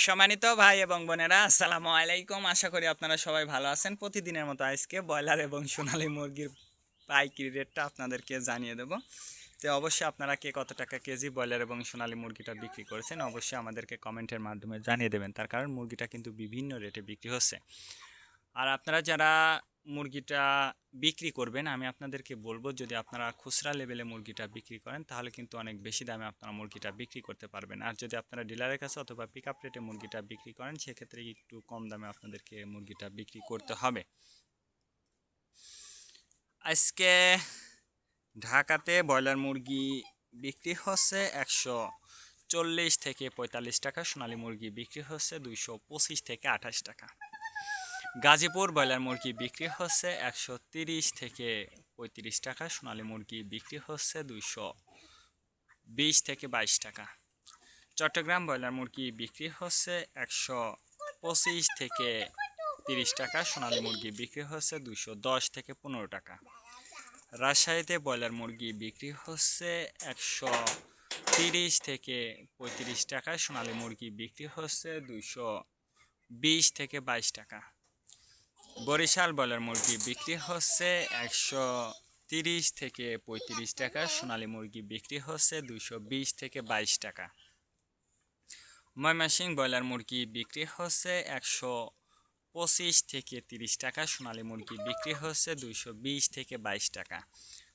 সম্মানিত ভাই এবং বোনেরা, আসসালামু আলাইকুম। আশা করি আপনারা সবাই ভালো আছেন। প্রতিদিনের মতো আজকে ব্রয়লার এবং সোনালী মুরগির পাইকারি রেটটা আপনাদেরকে জানিয়ে দেব। তো অবশ্যই আপনারা কে কত টাকা কেজি ব্রয়লার এবং সোনালী মুরগিটা বিক্রি করেছেন অবশ্যই আমাদেরকে কমেন্টের মাধ্যমে জানিয়ে দেবেন। তার কারণ মুরগিটা কিন্তু বিভিন্ন রেটে বিক্রি হচ্ছে। আর আপনারা যারা মুরগিটা বিক্রি করবেন, আমি আপনাদেরকে বলবো, যদি আপনারা খুচরা লেভেলে মুরগিটা বিক্রি করেন তাহলে কিন্তু অনেক বেশি দামে আপনারা মুরগিটা বিক্রি করতে পারবেন। আর যদি আপনারা ডিলারের কাছে অথবা পিক আপ রেটে মুরগিটা বিক্রি করেন সেক্ষেত্রে একটু কম দামে আপনাদেরকে মুরগিটা বিক্রি করতে হবে। আজকে ঢাকাতে ব্রয়লার মুরগি বিক্রি হচ্ছে 140 থেকে 45 টাকা, সোনালী মুরগি বিক্রি হচ্ছে 225 থেকে 28 টাকা। গাজীপুর ব্রয়লার মুরগি বিক্রি হচ্ছে 130 থেকে 35 টাকা, সোনালী মুরগি বিক্রি হচ্ছে 220 থেকে 22 টাকা। চট্টগ্রাম ব্রয়লার মুরগি বিক্রি হচ্ছে 125 থেকে 30 টাকা, সোনালী মুরগি বিক্রি হচ্ছে 210 থেকে 15 টাকা। রাজশাহীতে ব্রয়লার মুরগি বিক্রি হচ্ছে 130 থেকে 35 টাকা, সোনালী মুরগি বিক্রি হচ্ছে 220 থেকে 22 টাকা। বরিশাল ব্রয়লার মুরগি বিক্রি হচ্ছে 130 থেকে 35 টাকা, সোনালী মুরগি বিক্রি হচ্ছে 220 থেকে 22 টাকা। ময়মনসিংহ ব্রয়লার মুরগি বিক্রি হচ্ছে 125 থেকে 30 টাকা, সোনালী মুরগি বিক্রি হচ্ছে 220 থেকে 22 টাকা।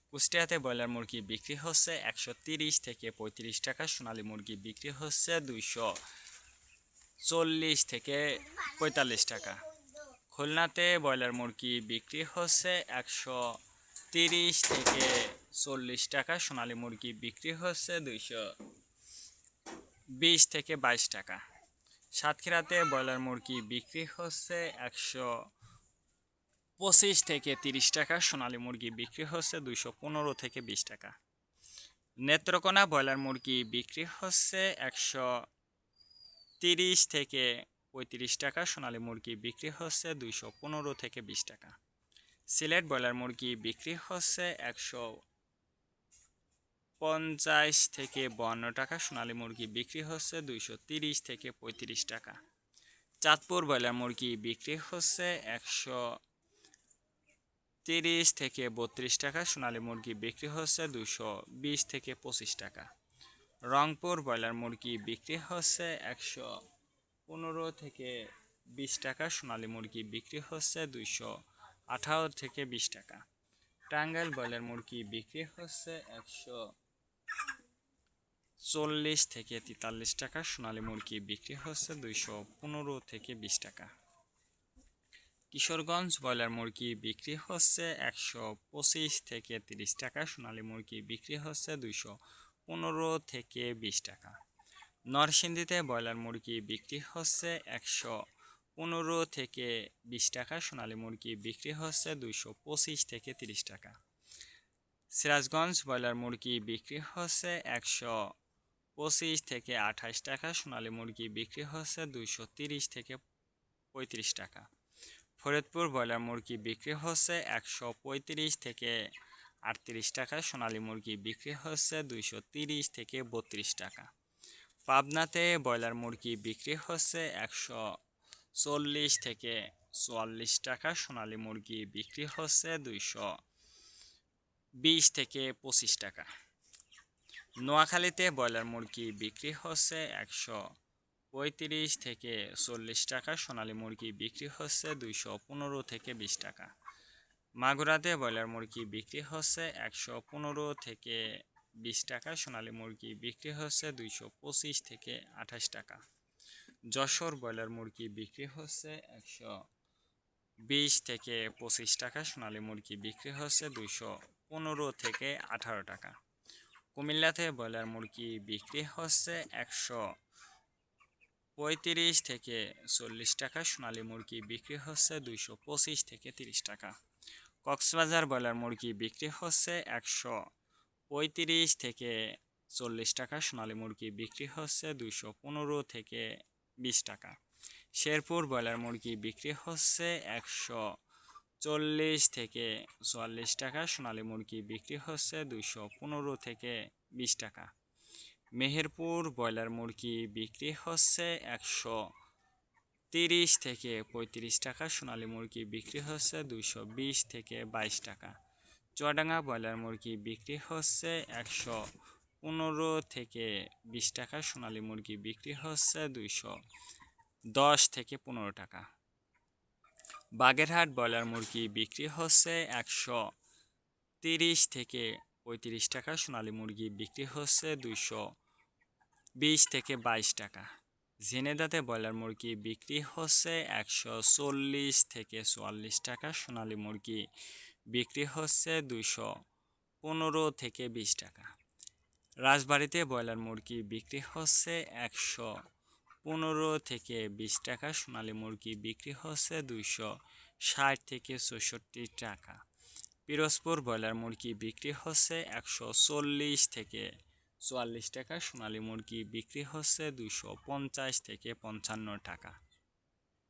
কুষ্টিয়াতে ব্রয়লার মুরগি বিক্রি হচ্ছে 130 থেকে 35 টাকা, সোনালী মুরগি বিক্রি হচ্ছে 240 থেকে 45 টাকা। খুলনাতে ব্রয়লার মুরগি বিক্রি হচ্ছে 130 থেকে 40 টাকা, সোনালী মুরগি বিক্রি হচ্ছে 220 থেকে 22 টাকা। সাতক্ষীরাতে ব্রয়লার মুরগি বিক্রি হচ্ছে 125 থেকে 30 টাকা, সোনালী মুরগি বিক্রি হচ্ছে 215 থেকে 20 টাকা। নেত্রকোনা ব্রয়লার মুরগি বিক্রি হচ্ছে 130 থেকে 35 টাকা, সোনালী মুরগি বিক্রি হচ্ছে 215 থেকে 20 টাকা। সিলেট ব্রয়লার মুরগি বিক্রি হচ্ছে 150 থেকে 52 টাকা, সোনালী মুরগি বিক্রি হচ্ছে 230 থেকে 35 টাকা। চাঁদপুর ব্রয়লার মুরগি বিক্রি হচ্ছে 130 থেকে 32 টাকা, সোনালী মুরগি বিক্রি হচ্ছে 220 থেকে 25 টাকা। রংপুর ব্রয়লার মুরগি বিক্রি হচ্ছে 115 থেকে 20 টাকা, সোনালী মুরগি বিক্রি হচ্ছে 218 থেকে 20 টাকা। টাঙ্গাইল ব্রয়লার মুরগি বিক্রি হচ্ছে 140 থেকে 43 টাকা, সোনালী মুরগি বিক্রি হচ্ছে 215 থেকে 20 টাকা। কিশোরগঞ্জ ব্রয়লার মুরগি বিক্রি হচ্ছে 125 থেকে 30 টাকা, সোনালী মুরগি বিক্রি হচ্ছে 215 থেকে 20 টাকা। নরসিংদীতে ব্রয়লার মুরগি বিক্রি হচ্ছে 115 থেকে 20 টাকা, সোনালী মুরগি বিক্রি হচ্ছে 225 থেকে 30 টাকা। সিরাজগঞ্জ ব্রয়লার মুরগি বিক্রি হচ্ছে 125 থেকে 28 টাকা, সোনালী মুরগি বিক্রি হচ্ছে 230 থেকে 35 টাকা। ফরিদপুর ব্রয়লার মুরগি বিক্রি হচ্ছে 135 থেকে 38 টাকা, সোনালী মুরগি বিক্রি হচ্ছে 230 থেকে 32 টাকা। পাবনাতে ব্রয়লার মুরগি বিক্রি হচ্ছে 140 থেকে 44 টাকা, সোনালী মুরগি বিক্রি হচ্ছে 220 থেকে 25 টাকা। নোয়াখালীতে ব্রয়লার মুরগি বিক্রি হচ্ছে 135 থেকে 40 টাকা, সোনালী মুরগি বিক্রি হচ্ছে 215 থেকে 20 টাকা। মাগুরাতে ব্রয়লার মুরগি বিক্রি হচ্ছে 115 থেকে 20 টাকা, সোনালী মুরগি বিক্রি হচ্ছে 225 থেকে 28 টাকা। যশোর ব্রয়লার মুরগি বিক্রি হচ্ছে 120 থেকে 25 টাকা, সোনালী মুরগি বিক্রি হচ্ছে 215 থেকে 18 টাকা। কুমিল্লাতে ব্রয়লার মুরগি বিক্রি হচ্ছে 135 থেকে 40 টাকা, সোনালী মুরগি বিক্রি হচ্ছে 225 থেকে 30 টাকা। কক্সবাজার ব্রয়লার মুরগি বিক্রি হচ্ছে 135 থেকে 40 টাকা, সোনালী মুরগি বিক্রি হচ্ছে 215 থেকে 20 টাকা। শেরপুর ব্রয়লার মুরগি বিক্রি হচ্ছে 140 থেকে 44 টাকা, সোনালী মুরগি বিক্রি হচ্ছে 215 থেকে 20 টাকা। মেহেরপুর ব্রয়লার মুরগি বিক্রি হচ্ছে 130 থেকে 35 টাকা, সোনালী মুরগি বিক্রি হচ্ছে 220 থেকে 22 টাকা। চুয়াডাঙ্গা ব্রয়লার মুরগি বিক্রি হচ্ছে 115 থেকে 20 টাকা, সোনালী মুরগি বিক্রি হচ্ছে 210 থেকে 15 টাকা। বাগেরহাট ব্রয়লার মুরগি বিক্রি হচ্ছে 130 থেকে 35 টাকা, সোনালী মুরগি বিক্রি হচ্ছে 220 থেকে 22 টাকা। ঝিনেদাতে ব্রয়লার মুরগি বিক্রি হচ্ছে 140 থেকে 44 টাকা, সোনালী মুরগি বিক্রি হচ্ছে 215 থেকে 20 টাকা। রাজবাড়িতে ব্রয়লার মুরগি বিক্রি হচ্ছে 115 থেকে 20 টাকা, সোনালী মুরগি বিক্রি হচ্ছে 260 থেকে 64 টাকা। পিরোজপুর ব্রয়লার মুরগি বিক্রি হচ্ছে 140 থেকে 44 টাকা, সোনালী মুরগি বিক্রি হচ্ছে 250 থেকে 55 টাকা।